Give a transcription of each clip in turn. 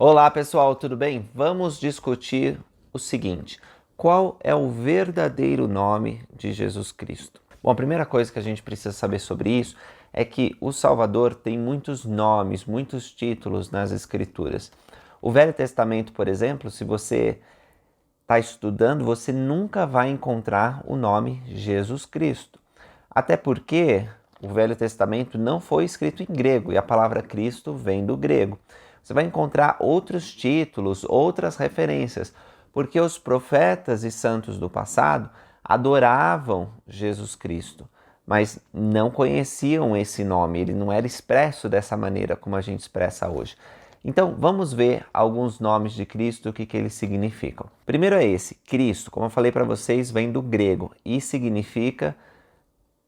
Olá pessoal, tudo bem? Vamos discutir o seguinte: qual é o verdadeiro nome de Jesus Cristo? Bom, a primeira coisa que a gente precisa saber sobre isso é que o Salvador tem muitos nomes, muitos títulos nas Escrituras. O Velho Testamento, por exemplo, se você está estudando, você nunca vai encontrar o nome Jesus Cristo. Até porque o Velho Testamento não foi escrito em grego e a palavra Cristo vem do grego. Você vai encontrar outros títulos, outras referências, porque os profetas e santos do passado adoravam Jesus Cristo, mas não conheciam esse nome, ele não era expresso dessa maneira como a gente expressa hoje. Então, vamos ver alguns nomes de Cristo, o que eles significam. Primeiro é esse, Cristo, como eu falei para vocês, vem do grego e significa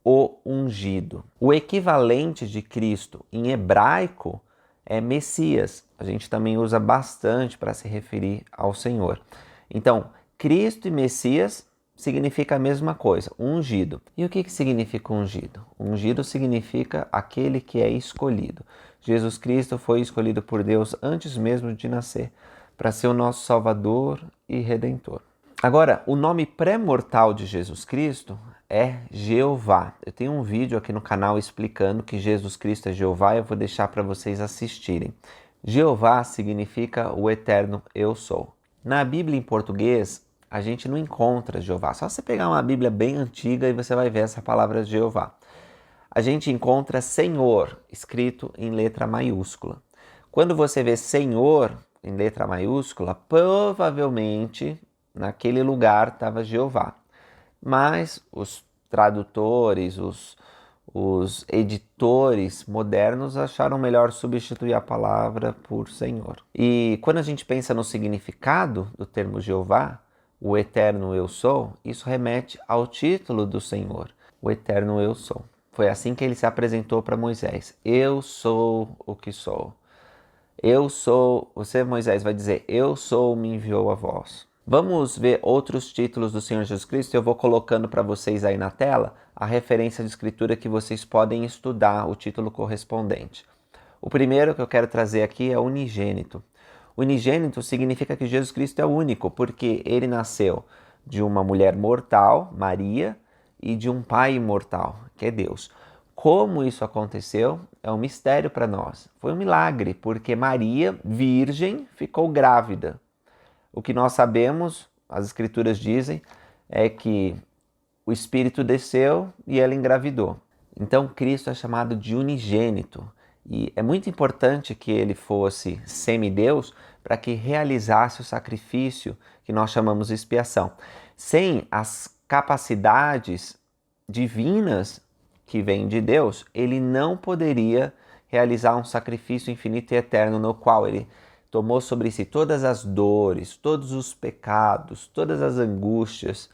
o ungido. O equivalente de Cristo em hebraico é Messias. A gente também usa bastante para se referir ao Senhor. Então, Cristo e Messias significa a mesma coisa, ungido. E o que significa ungido? Ungido significa aquele que é escolhido. Jesus Cristo foi escolhido por Deus antes mesmo de nascer, para ser o nosso Salvador e Redentor. Agora, o nome pré-mortal de Jesus Cristo é Jeová. Eu tenho um vídeo aqui no canal explicando que Jesus Cristo é Jeová e eu vou deixar para vocês assistirem. Jeová significa o eterno eu sou. Na Bíblia em português, a gente não encontra Jeová. Só você pegar uma Bíblia bem antiga e você vai ver essa palavra Jeová. A gente encontra Senhor escrito em letra maiúscula. Quando você vê Senhor em letra maiúscula, provavelmente naquele lugar estava Jeová. Mas os tradutores, os editores modernos acharam melhor substituir a palavra por Senhor. E quando a gente pensa no significado do termo Jeová, o eterno eu sou, isso remete ao título do Senhor, o eterno eu sou. Foi assim que ele se apresentou para Moisés. Eu sou o que sou. Eu sou, você, Moisés, vai dizer, eu sou, me enviou a vós. Vamos ver outros títulos do Senhor Jesus Cristo. Eu vou colocando para vocês aí na tela a referência de escritura que vocês podem estudar o título correspondente. O primeiro que eu quero trazer aqui é unigênito. Unigênito significa que Jesus Cristo é único, porque ele nasceu de uma mulher mortal, Maria, e de um pai imortal, que é Deus. Como isso aconteceu é um mistério para nós. Foi um milagre, porque Maria, virgem, ficou grávida. O que nós sabemos, as escrituras dizem, é que o Espírito desceu e ela engravidou. Então Cristo é chamado de unigênito. E é muito importante que ele fosse semideus para que realizasse o sacrifício que nós chamamos de expiação. Sem as capacidades divinas que vêm de Deus, ele não poderia realizar um sacrifício infinito e eterno no qual ele tomou sobre si todas as dores, todos os pecados, todas as angústias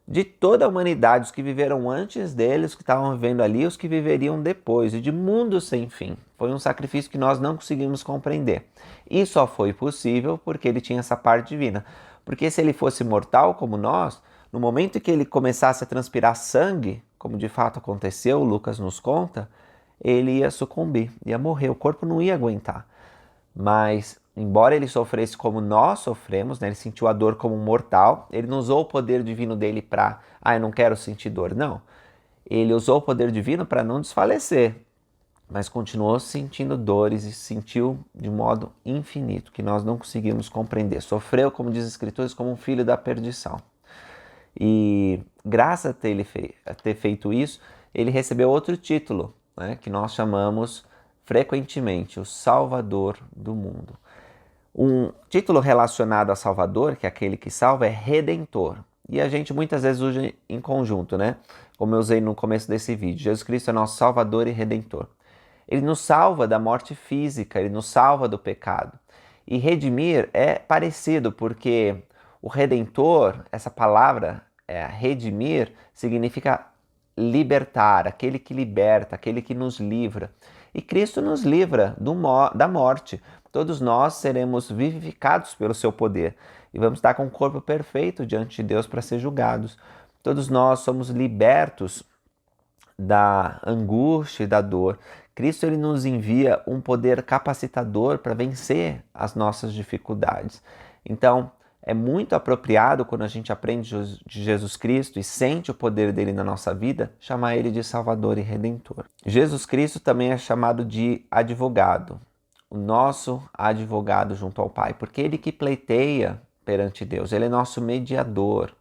de toda a humanidade, os que viveram antes dele, os que estavam vivendo ali, os que viveriam depois, e de mundo sem fim. Foi um sacrifício que nós não conseguimos compreender. E só foi possível porque ele tinha essa parte divina. Porque se ele fosse mortal como nós, no momento em que ele começasse a transpirar sangue, como de fato aconteceu, Lucas nos conta, ele ia sucumbir, ia morrer, o corpo não ia aguentar. Mas, embora ele sofresse como nós sofremos, né, ele sentiu a dor como um mortal, ele não usou o poder divino dele para, eu não quero sentir dor, não. Ele usou o poder divino para não desfalecer, mas continuou sentindo dores e sentiu de modo infinito, que nós não conseguimos compreender. Sofreu, como diz as Escrituras, como um filho da perdição. E graças a ter feito isso, ele recebeu outro título, né, que nós chamamos frequentemente o Salvador do mundo. Um título relacionado a Salvador, que é aquele que salva, é Redentor. E a gente muitas vezes usa em conjunto, né? Como eu usei no começo desse vídeo. Jesus Cristo é nosso Salvador e Redentor. Ele nos salva da morte física, ele nos salva do pecado. E redimir é parecido, porque o Redentor, essa palavra, redimir, significa libertar, aquele que liberta, aquele que nos livra. E Cristo nos livra da morte. Todos nós seremos vivificados pelo seu poder e vamos estar com o corpo perfeito diante de Deus para ser julgados. Todos nós somos libertos da angústia e da dor. Cristo ele nos envia um poder capacitador para vencer as nossas dificuldades. Então, é muito apropriado quando a gente aprende de Jesus Cristo e sente o poder dele na nossa vida, chamar ele de Salvador e Redentor. Jesus Cristo também é chamado de advogado, o nosso advogado junto ao Pai, porque ele que pleiteia perante Deus, ele é nosso mediador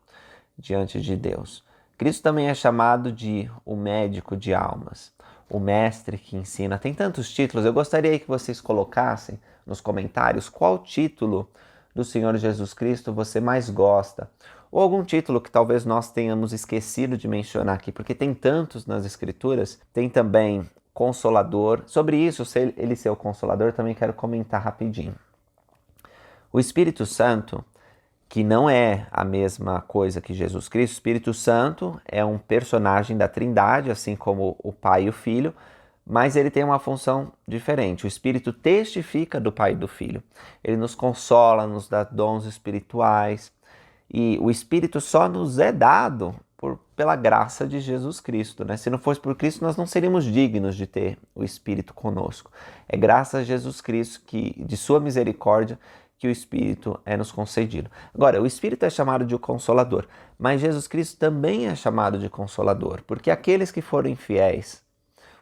diante de Deus. Cristo também é chamado de o médico de almas, o mestre que ensina. Tem tantos títulos, eu gostaria que vocês colocassem nos comentários qual título do Senhor Jesus Cristo você mais gosta, ou algum título que talvez nós tenhamos esquecido de mencionar aqui, porque tem tantos nas Escrituras. Tem também Consolador. Sobre isso, se ele ser o Consolador, também quero comentar rapidinho. O Espírito Santo, que não é a mesma coisa que Jesus Cristo, o Espírito Santo é um personagem da Trindade, assim como o Pai e o Filho, mas ele tem uma função diferente. O Espírito testifica do Pai e do Filho. Ele nos consola, nos dá dons espirituais. E o Espírito só nos é dado pela graça de Jesus Cristo, né? Se não fosse por Cristo, nós não seríamos dignos de ter o Espírito conosco. É graças a Jesus Cristo, de sua misericórdia, que o Espírito é nos concedido. Agora, o Espírito é chamado de o Consolador, mas Jesus Cristo também é chamado de Consolador, porque aqueles que forem fiéis,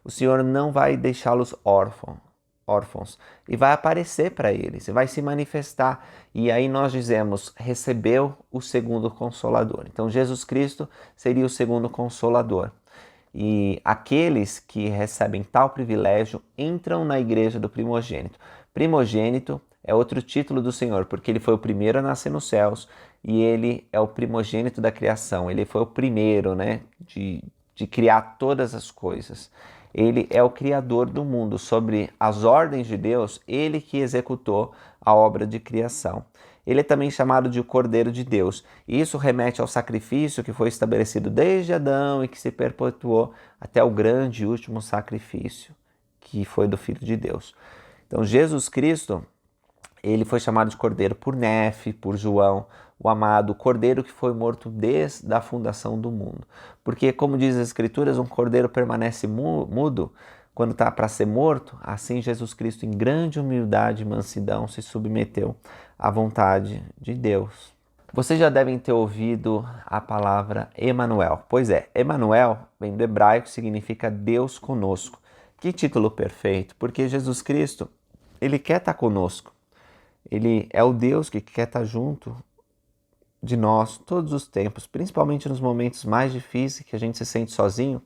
o Senhor não vai deixá-los órfãos e vai aparecer para eles, e vai se manifestar. E aí nós dizemos, recebeu o segundo Consolador. Então Jesus Cristo seria o segundo Consolador. E aqueles que recebem tal privilégio entram na igreja do primogênito. Primogênito é outro título do Senhor, porque ele foi o primeiro a nascer nos céus e ele é o primogênito da criação. Ele foi o primeiro, né, de criar todas as coisas. Ele é o criador do mundo. Sobre as ordens de Deus, ele que executou a obra de criação. Ele é também chamado de o Cordeiro de Deus. E isso remete ao sacrifício que foi estabelecido desde Adão e que se perpetuou até o grande e último sacrifício, que foi do Filho de Deus. Então, Jesus Cristo, ele foi chamado de Cordeiro por Nefe, por João, o amado Cordeiro que foi morto desde a fundação do mundo. Porque, como diz as Escrituras, um cordeiro permanece mudo quando está para ser morto. Assim, Jesus Cristo, em grande humildade e mansidão, se submeteu à vontade de Deus. Vocês já devem ter ouvido a palavra Emanuel. Pois é, Emanuel vem do hebraico, significa Deus conosco. Que título perfeito, porque Jesus Cristo, ele quer estar conosco. Ele é o Deus que quer estar junto de nós todos os tempos, principalmente nos momentos mais difíceis que a gente se sente sozinho.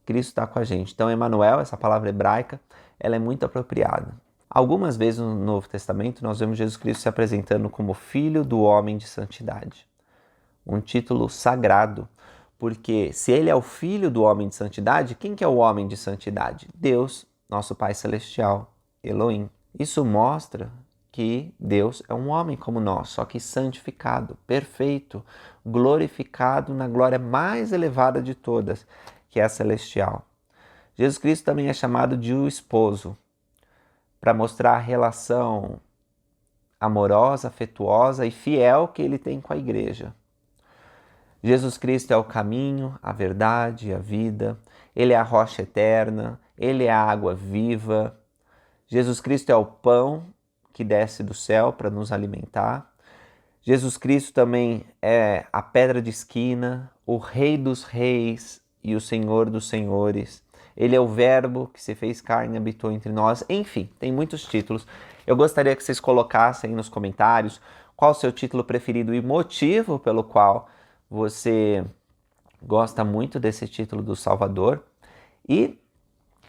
Cristo está com a gente. Então, Emanuel, essa palavra hebraica, ela é muito apropriada. Algumas vezes no Novo Testamento nós vemos Jesus Cristo se apresentando como Filho do Homem de Santidade. Um título sagrado, porque se ele é o Filho do Homem de Santidade, quem que é o Homem de Santidade? Deus, nosso Pai Celestial, Elohim. Isso mostra que Deus é um homem como nós, só que santificado, perfeito, glorificado na glória mais elevada de todas, que é a celestial. Jesus Cristo também é chamado de o esposo, para mostrar a relação amorosa, afetuosa e fiel que ele tem com a igreja. Jesus Cristo é o caminho, a verdade e a vida. Ele é a rocha eterna, ele é a água viva. Jesus Cristo é o pão que desce do céu para nos alimentar. Jesus Cristo também é a pedra de esquina, o Rei dos Reis e o Senhor dos Senhores. Ele é o Verbo que se fez carne e habitou entre nós. Enfim, tem muitos títulos. Eu gostaria que vocês colocassem nos comentários qual o seu título preferido e motivo pelo qual você gosta muito desse título do Salvador. E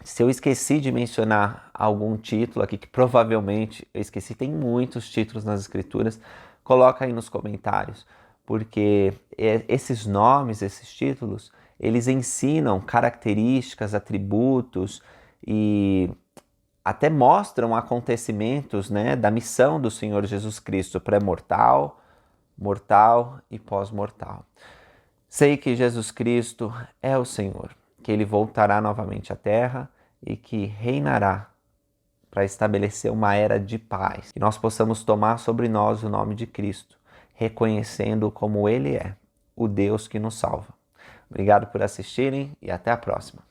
se eu esqueci de mencionar algum título aqui, que provavelmente eu esqueci, tem muitos títulos nas Escrituras, coloca aí nos comentários, porque esses nomes, esses títulos, eles ensinam características, atributos e até mostram acontecimentos, né, da missão do Senhor Jesus Cristo, pré-mortal, mortal e pós-mortal. Sei que Jesus Cristo é o Senhor, que ele voltará novamente à terra e que reinará para estabelecer uma era de paz. Que nós possamos tomar sobre nós o nome de Cristo, reconhecendo como ele é, o Deus que nos salva. Obrigado por assistirem e até a próxima.